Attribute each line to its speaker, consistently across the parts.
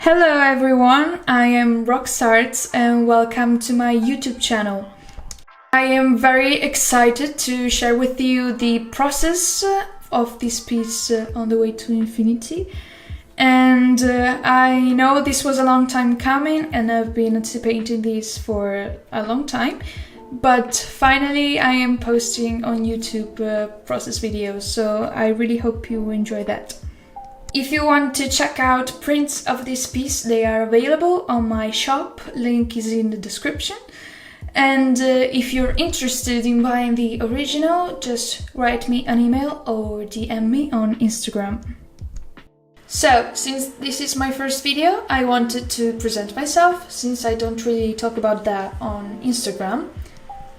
Speaker 1: Hello everyone, I am Roxarts and welcome to my YouTube channel. I am very excited to share with you the process of this piece on the way to infinity. And I know this was a long time coming and I've been anticipating this for a long time. But finally I am posting on YouTube process videos, so I really hope you enjoy that. If you want to check out prints of this piece, they are available on my shop, link is in the description. And if you're interested in buying the original, just write me an email or DM me on Instagram. So, since this is my first video, I wanted to present myself, since I don't really talk about that on Instagram.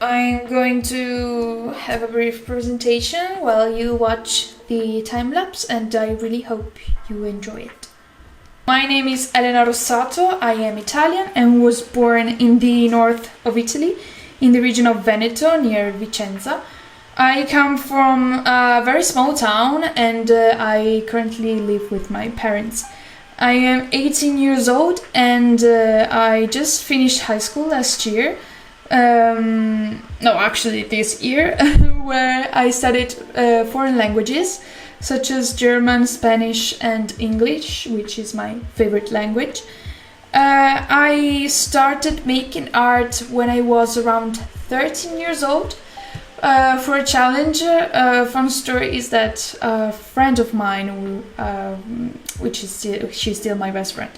Speaker 1: I'm going to have a brief presentation while you watch the time-lapse, and I really hope you enjoy it. My name is Elena Rossato, I am Italian and was born in the north of Italy, in the region of Veneto, near Vicenza. I come from a very small town and I currently live with my parents. I am 18 years old and I just finished high school last year. No, actually this year, where I studied foreign languages such as German, Spanish and English, which is my favorite language. I started making art when I was around 13 years old for a challenge. Fun story is that a friend of mine, she's still my best friend,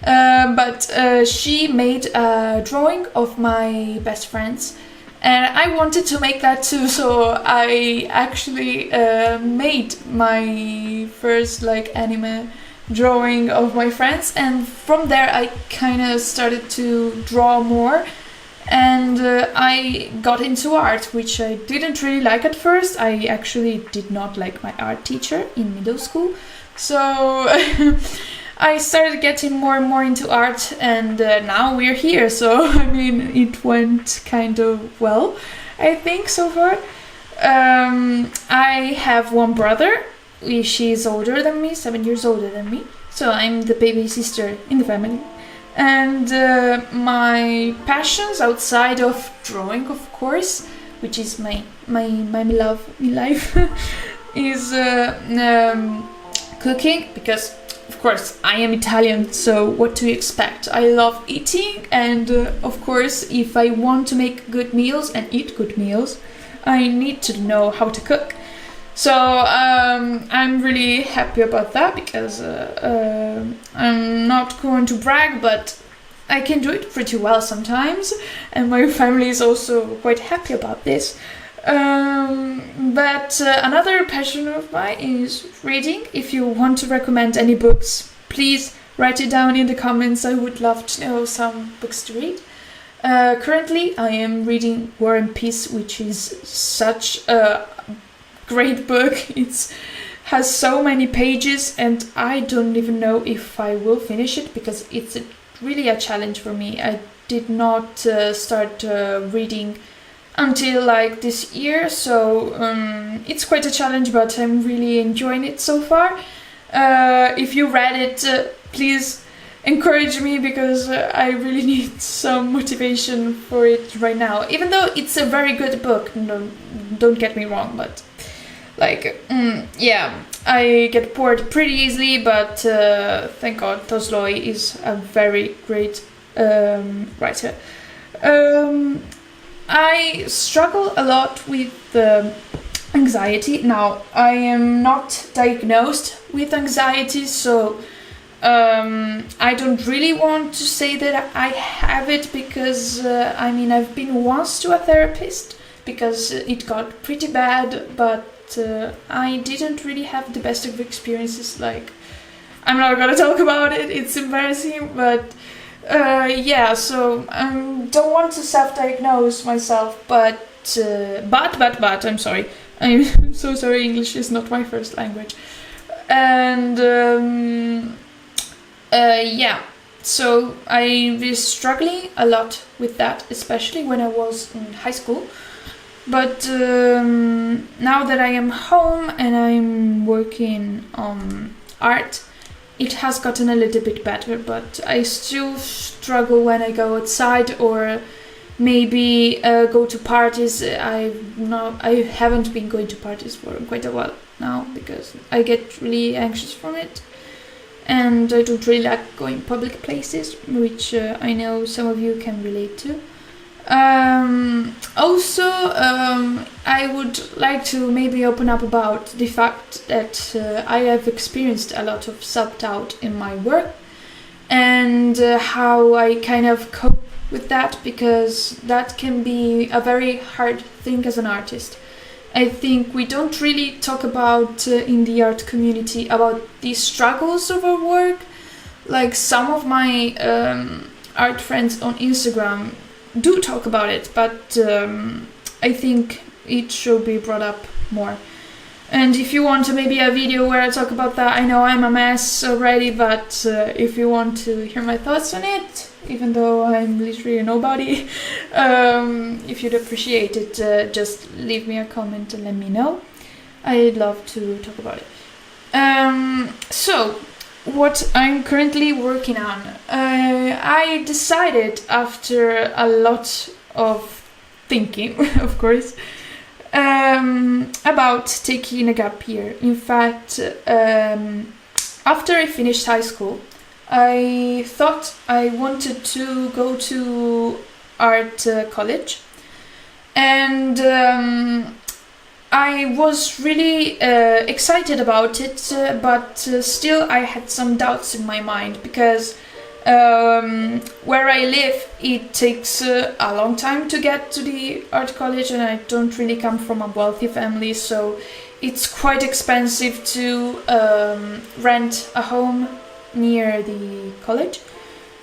Speaker 1: but she made a drawing of my best friends and I wanted to make that too, so I actually made my first anime drawing of my friends, and from there I kind of started to draw more and I got into art, which I didn't really like at first. I actually did not like my art teacher in middle school, so I started getting more and more into art, and now we're here, so I mean it went kind of well, I think, so far. I have one brother. She's older than me, 7 years older than me, so I'm the baby sister in the family. And my passions outside of drawing, of course, which is my love in life, is cooking, because of course, I am Italian, so what do you expect? I love eating, and of course, if I want to make good meals and eat good meals, I need to know how to cook. So I'm really happy about that, because I'm not going to brag, but I can do it pretty well sometimes, and my family is also quite happy about this. But another passion of mine is reading. If you want to recommend any books, please write it down in the comments. I would love to know some books to read. Currently, I am reading War and Peace, which is such a great book. It has so many pages and I don't even know if I will finish it, because it's really a challenge for me. I did not start reading until this year, so it's quite a challenge, but I'm really enjoying it so far. If you read it, please encourage me, because I really need some motivation for it right now, even though it's a very good book, don't get me wrong, but yeah, I get bored pretty easily, but thank God Tolstoy is a very great writer. I struggle a lot with anxiety. Now, I am not diagnosed with anxiety, so I don't really want to say that I have it, because I mean, I've been once to a therapist because it got pretty bad, but I didn't really have the best of experiences. I'm not gonna talk about it, it's embarrassing, but yeah, so I don't want to self-diagnose myself, but I'm sorry. I'm so sorry, English is not my first language. And yeah, so I was struggling a lot with that, especially when I was in high school. But now that I am home and I'm working on art, it has gotten a little bit better, but I still struggle when I go outside or maybe go to parties. I haven't been going to parties for quite a while now because I get really anxious from it, and I don't really like going public places, which I know some of you can relate to. Also, I would like to maybe open up about the fact that I have experienced a lot of self-doubt in my work, and how I kind of cope with that, because that can be a very hard thing as an artist. I think we don't really talk about in the art community about the struggles of our work. Like some of my art friends on Instagram do talk about it, but I think it should be brought up more. And if you want maybe a video where I talk about that, I know I'm a mess already, but if you want to hear my thoughts on it, even though I'm literally a nobody, if you'd appreciate it, just leave me a comment and let me know. I'd love to talk about it. So, what I'm currently working on. I decided after a lot of thinking, of course, about taking a gap year. In fact, after I finished high school, I thought I wanted to go to art college, and I was really excited about it, but still I had some doubts in my mind, because where I live, it takes a long time to get to the art college, and I don't really come from a wealthy family, so it's quite expensive to rent a home near the college.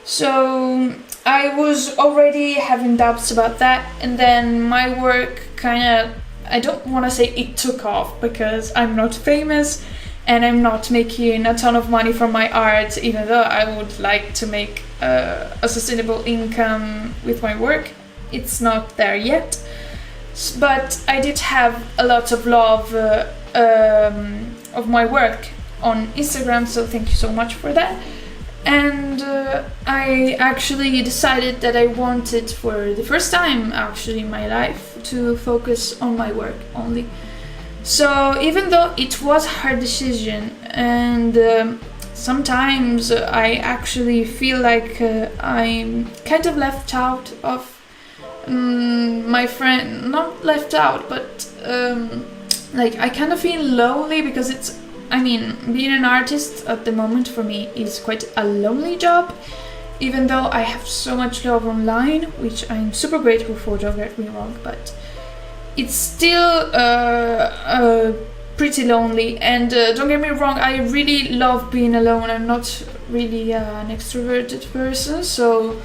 Speaker 1: So I was already having doubts about that, and then my work kind of, I don't want to say it took off, because I'm not famous and I'm not making a ton of money from my art, even though I would like to make a sustainable income with my work. It's not there yet, but I did have a lot of love of my work on Instagram, so thank you so much for that. And I actually decided that I wanted, for the first time actually in my life, to focus on my work only. So even though it was a hard decision, and sometimes I actually feel like I'm kind of left out of my friend, not left out, but like I kind of feel lonely, because it's, I mean, being an artist at the moment for me is quite a lonely job, even though I have so much love online, which I'm super grateful for, don't get me wrong, but it's still pretty lonely. And don't get me wrong, I really love being alone. I'm not really an extroverted person, so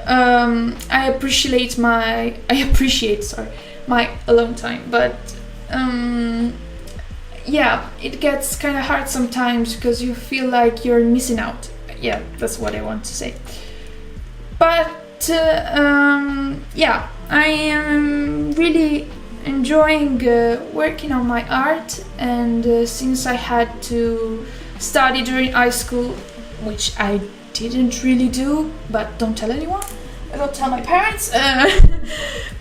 Speaker 1: I appreciate my alone time, but yeah, it gets kind of hard sometimes because you feel like you're missing out. Yeah, that's what I want to say. But yeah, I am really enjoying working on my art, and since I had to study during high school, which I didn't really do, but don't tell anyone, I don't tell my parents,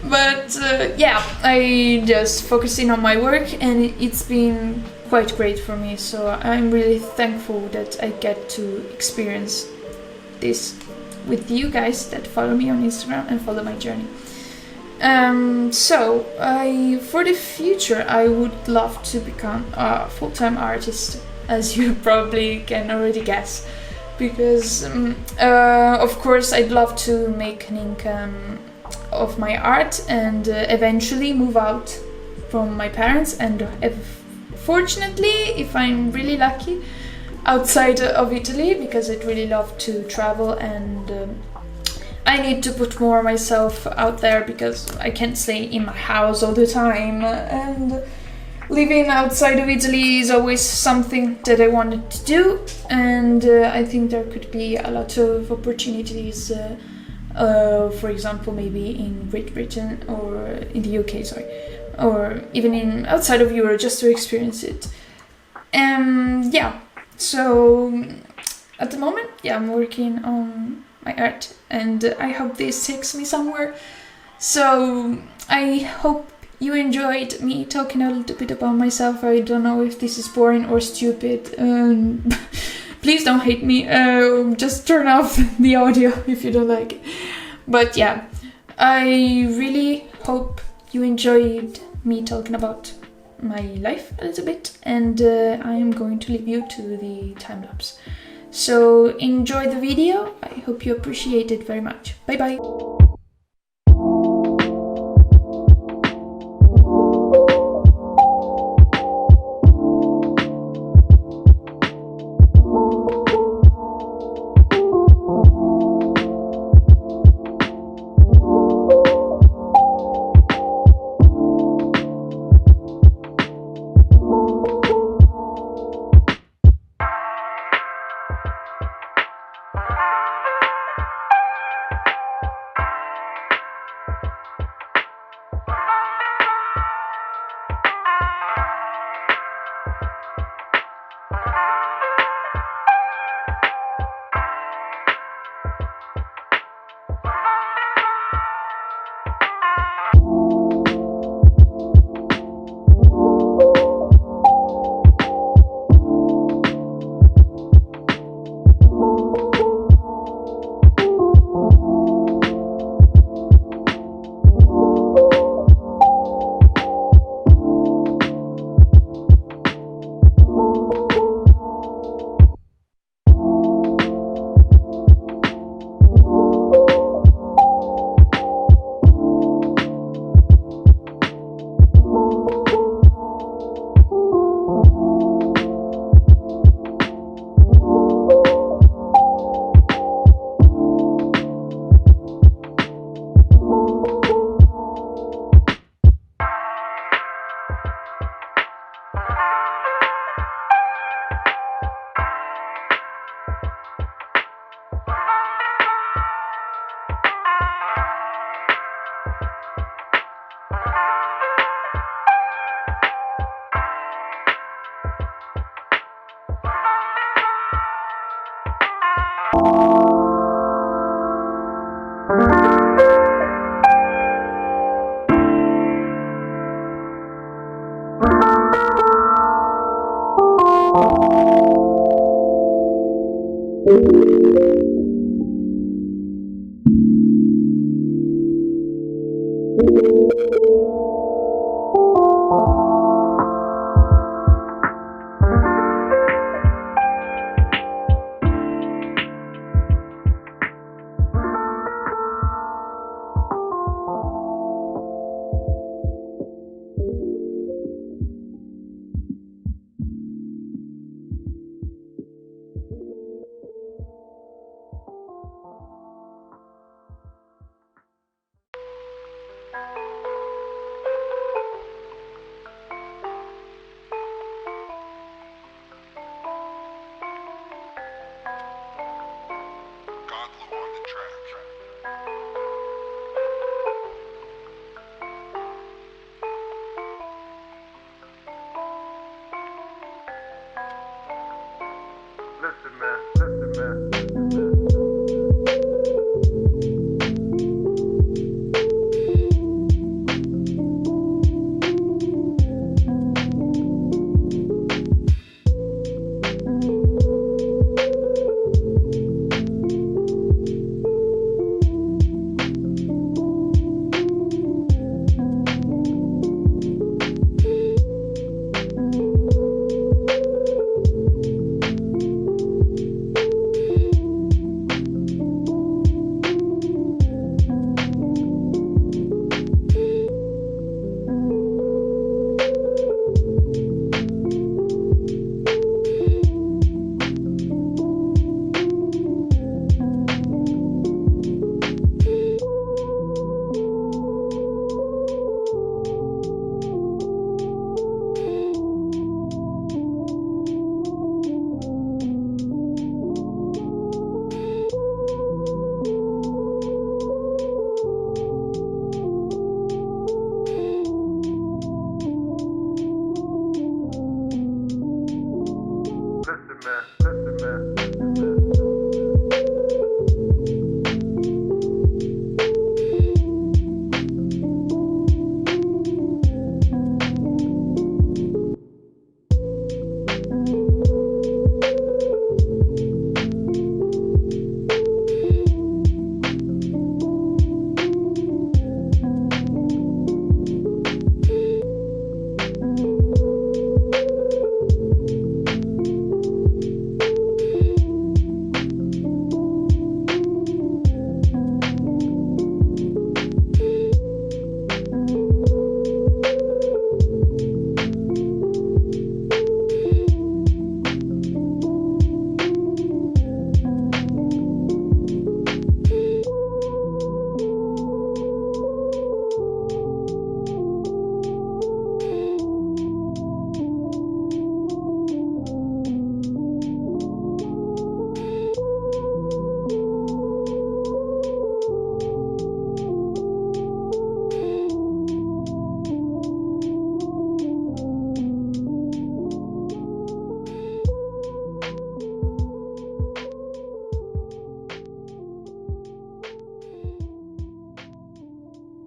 Speaker 1: but yeah, I just focusing on my work, and it's been quite great for me, so I'm really thankful that I get to experience this with you guys that follow me on Instagram and follow my journey. So for the future, I would love to become a full-time artist, as you probably can already guess, because of course I'd love to make an income of my art, and eventually move out from my parents, and fortunately, if I'm really lucky, outside of Italy, because I'd really love to travel, and I need to put more myself out there, because I can't stay in my house all the time, and living outside of Italy is always something that I wanted to do, and I think there could be a lot of opportunities, for example, maybe in Great Britain or in the UK, or even in outside of Europe, just to experience it. Yeah, so at the moment, yeah, I'm working on my art, and I hope this takes me somewhere. So I hope you enjoyed me talking a little bit about myself. I don't know if this is boring or stupid. Please don't hate me. Just turn off the audio if you don't like it. But yeah, I really hope you enjoyed me talking about my life a little bit, and I am going to leave you to the time lapse. So enjoy the video. I hope you appreciate it very much. Bye bye.